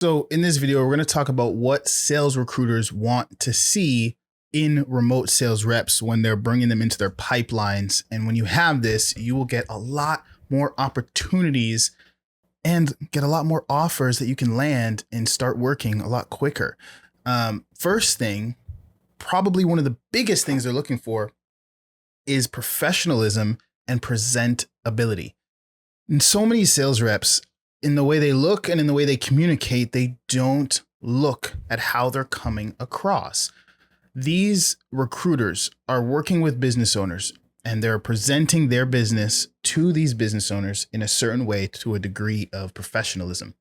So in this video, we're going to talk about what sales recruiters want to see in remote sales reps when they're bringing them into their pipelines. And when you have this, you will get a lot more opportunities and get a lot more offers that you can land and start working a lot quicker. First thing, probably one of the biggest things they're looking for is professionalism and presentability. And so many sales reps, in the way they look and in the way they communicate, they don't look at how they're coming across. These recruiters are working with business owners and they're presenting their business to these business owners in a certain way to a degree of professionalism.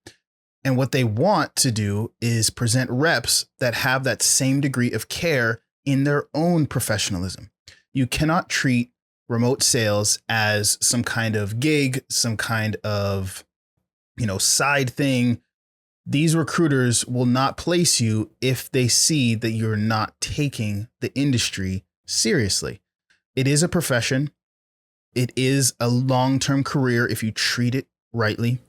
And what they want to do is present reps that have that same degree of care in their own professionalism. You cannot treat remote sales as some kind of gig, some kind of side thing. These recruiters will not place you if they see that you're not taking the industry seriously. It is a profession. It is a long-term career if you treat it rightly.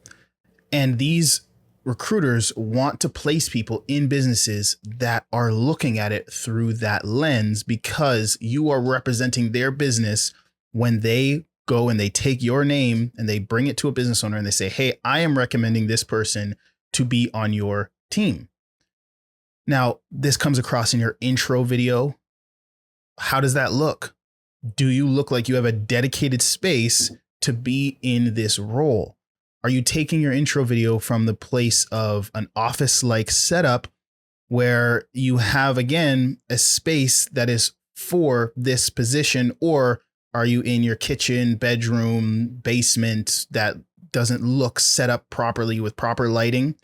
And these recruiters want to place people in businesses that are looking at it through that lens, because you are representing their business when they go and they take your name and they bring it to a business owner and they say, hey, I am recommending this person to be on your team. Now, this comes across in your intro video. How does that look? Do you look like you have a dedicated space to be in this role? Are you taking your intro video from the place of an office-like setup where you have, again, a space that is for this position, or are you in your kitchen, bedroom, basement that doesn't look set up properly with proper lighting?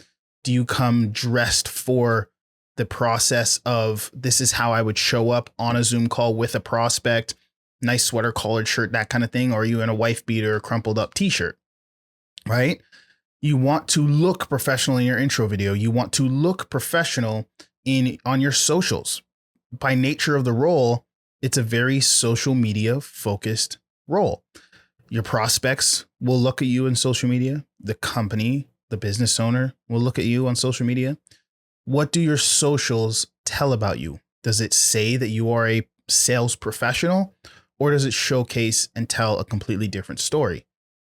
Do you come dressed for the process of this is how I would show up on a Zoom call with a prospect, nice sweater, collared shirt, that kind of thing? Or are you in a wife beater, crumpled up t-shirt, right? You want to look professional in your intro video. You want to look professional on your socials. By nature of the role, it's a very social media focused role. Your prospects will look at you in social media. The company, the business owner will look at you on social media. What do your socials tell about you? Does it say that you are a sales professional, or does it showcase and tell a completely different story?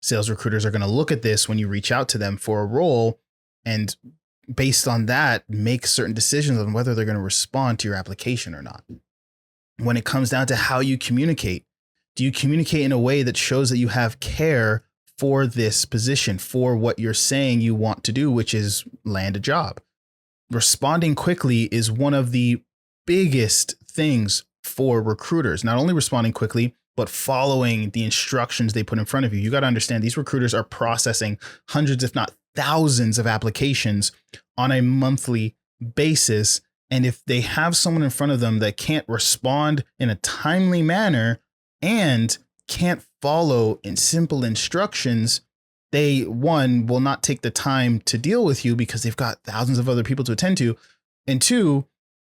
Sales recruiters are going to look at this when you reach out to them for a role, and based on that, make certain decisions on whether they're going to respond to your application or not. When it comes down to how you communicate, do you communicate in a way that shows that you have care for this position, for what you're saying you want to do, which is land a job? Responding quickly is one of the biggest things for recruiters. Not only responding quickly, but following the instructions they put in front of you. You got to understand, these recruiters are processing hundreds, if not thousands, of applications on a monthly basis. And if they have someone in front of them that can't respond in a timely manner and can't follow in simple instructions, they, one, will not take the time to deal with you because they've got thousands of other people to attend to. And two,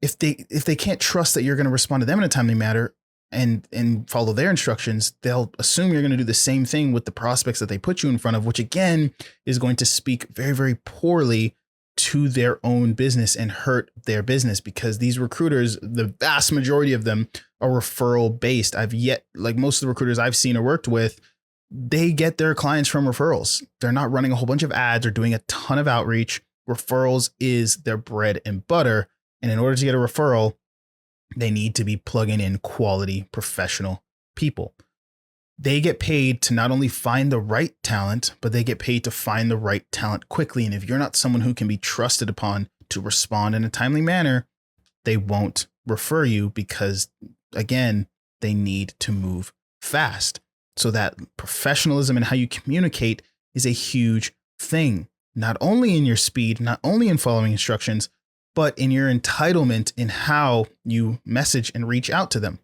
if they can't trust that you're going to respond to them in a timely manner and follow their instructions, they'll assume you're going to do the same thing with the prospects that they put you in front of, which again is going to speak very, very poorly to their own business and hurt their business, because these recruiters, the vast majority of them, are referral based. Most of the recruiters I've seen or worked with, they get their clients from referrals. They're not running a whole bunch of ads or doing a ton of outreach. Referrals is their bread and butter. And in order to get a referral, they need to be plugging in quality professional people. They get paid to not only find the right talent, but they get paid to find the right talent quickly. And if you're not someone who can be trusted upon to respond in a timely manner, they won't refer you, because, again, they need to move fast. So that professionalism and how you communicate is a huge thing, not only in your speed, not only in following instructions, but in your entitlement in how you message and reach out to them.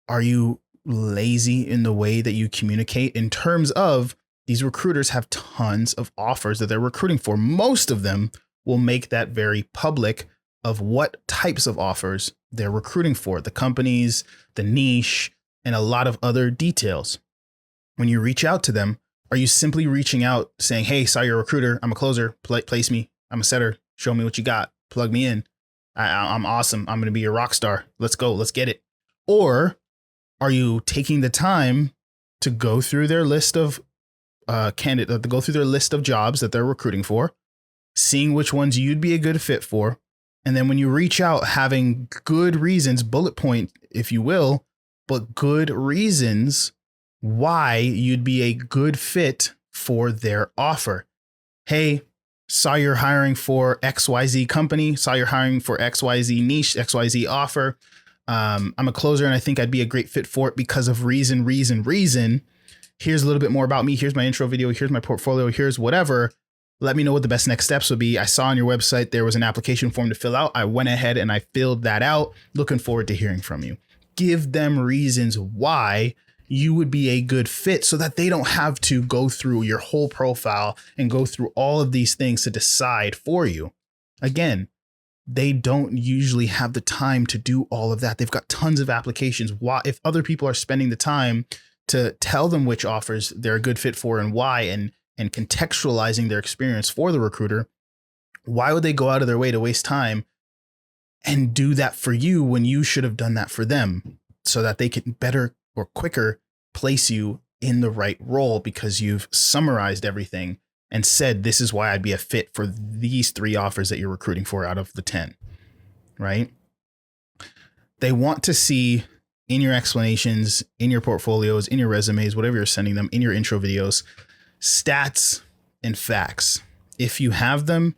Are you lazy in the way that you communicate? In terms of, these recruiters have tons of offers that they're recruiting for. Most of them will make that very public of what types of offers they're recruiting for, the companies, the niche, and a lot of other details. When you reach out to them, are you simply reaching out saying, hey, saw your recruiter, I'm a closer, place me I'm a setter. Show me what you got. Plug me in. I'm awesome. I'm going to be your rock star. Let's go. Let's get it. Or are you taking the time to go through their list of to go through their list of jobs that they're recruiting for, seeing which ones you'd be a good fit for, and then when you reach out, having good reasons, bullet point, if you will, but good reasons why you'd be a good fit for their offer. Hey, saw you're hiring for XYZ company, saw you're hiring for XYZ niche, XYZ offer. I'm a closer and I think I'd be a great fit for it because of reason. Here's a little bit more about me. Here's my intro video. Here's my portfolio. Here's whatever. Let me know what the best next steps would be. I saw on your website there was an application form to fill out. I went ahead and I filled that out. Looking forward to hearing from you. Give them reasons why you would be a good fit so that they don't have to go through your whole profile and go through all of these things to decide for you. Again, they don't usually have the time to do all of that. They've got tons of applications. Why, if other people are spending the time to tell them which offers they're a good fit for and why, and contextualizing their experience for the recruiter, why would they go out of their way to waste time and do that for you when you should have done that for them so that they can better or quicker place you in the right role because you've summarized everything and said, this is why I'd be a fit for these 3 offers that you're recruiting for out of the 10, right? They want to see in your explanations, in your portfolios, in your resumes, whatever you're sending them, in your intro videos, stats and facts. If you have them,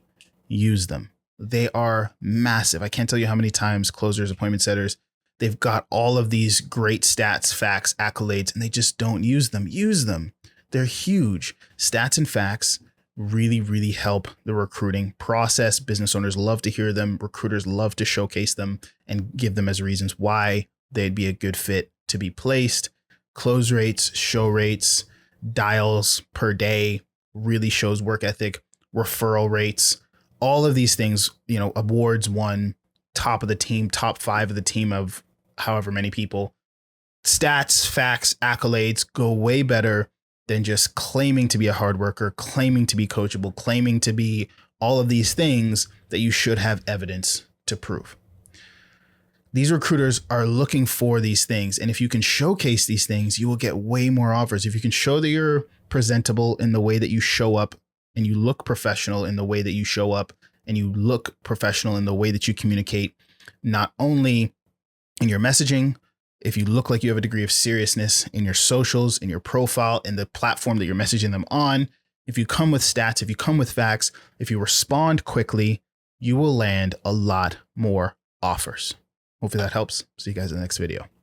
use them. They are massive. I can't tell you how many times closers, appointment setters, they've got all of these great stats, facts, accolades, and they just don't use them. Use them. They're huge. Stats and facts really, really help the recruiting process. Business owners love to hear them. Recruiters love to showcase them and give them as reasons why they'd be a good fit to be placed. Close rates, show rates, dials per day really shows work ethic, referral rates, all of these things, awards won, top of the team, top 5 of the team of however many people. Stats, facts, accolades go way better than just claiming to be a hard worker, claiming to be coachable, claiming to be all of these things that you should have evidence to prove. These recruiters are looking for these things. And if you can showcase these things, you will get way more offers. If you can show that you're presentable in the way that you show up and you look professional in the way that you show up and you look professional in the way that you communicate, not only in your messaging, if you look like you have a degree of seriousness in your socials, in your profile, in the platform that you're messaging them on, if you come with stats, if you come with facts, if you respond quickly, you will land a lot more offers. Hopefully that helps. See you guys in the next video.